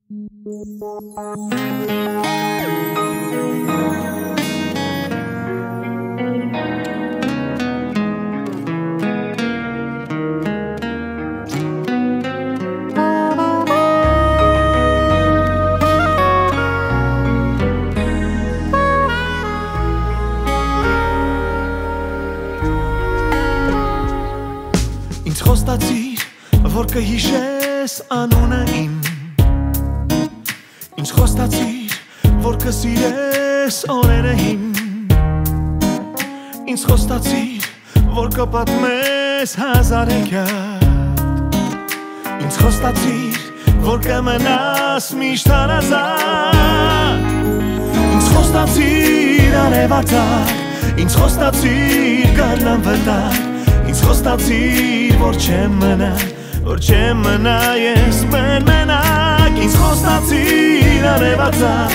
Ինձ խոստացիր, որ կհիշես անունը իմ Ինձ խոստացիր, որ կսիրես օրերը իմ Ինձ խոստացիր, որ կպատմես հազարեքյատ Ինձ խոստացիր, որ կմնաս միշտ հարազատ Ինձ խոստացիր արևածագ Ինձ խոստացիր գարնան վտակ Ինձ խոստացիր, որ չեմ մնա ես մենակ Ինձ խոստացիր արևածագ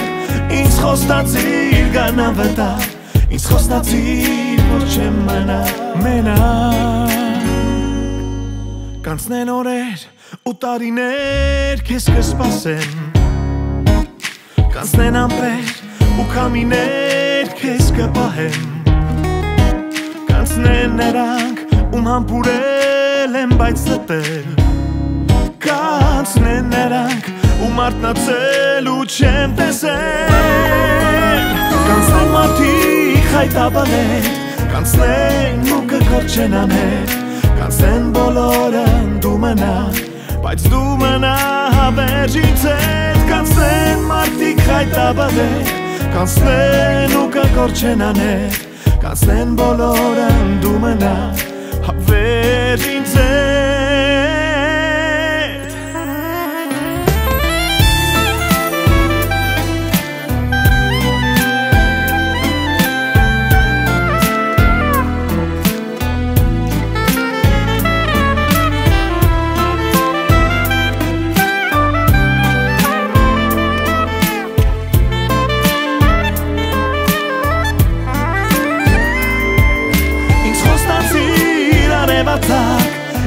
Ինձ խոստացիր գարնան վտակ Ինձ խոստացիր, որ չեմ մնա մենակ Կանցնեն օրեր ու տարիներ քեզ կսպասեն Կանցնեն ամպեր ու քամիներ քեզ կպահեն Կանցնեն նրանք ում համբուրել եմ բայց ստել Կանցնեն նրանք ում արթնացել ու չեմ տեսել Կանցնեն մարդիկ հայտաբաներ Կանցնեն ու կկորչեն աներ Կանցնեն բոլորը դու մնա Բայց դու մնա հավերժ ինձ հետ Կանցնեն մարդիկ հայտաբաներ Կանցնեն ու կկորչեն աներ Կանցնեն բոլորը դու մնա Հավերժ ինձ հետ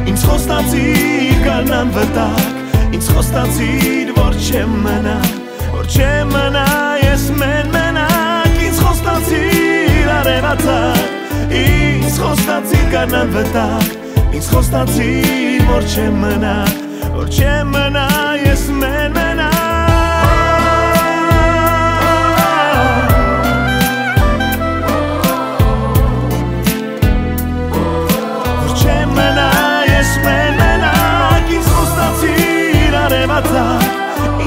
Ինձ խոստացիր գարնան վտակ Ինձ խոստացիր, որ չեմ մնա ես մենակ Ինձ խոստացիր արևածագ Ինձ խոստացիր գարնան վտակ Ինձ խոստացիր, որ չեմ մնա ես մենակ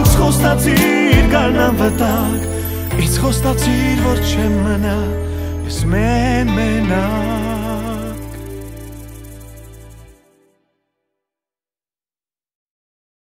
Ինձ խոստացիր գարնան վտակ Ինձ խոստացիր, որ չեմ մնա ես մենակ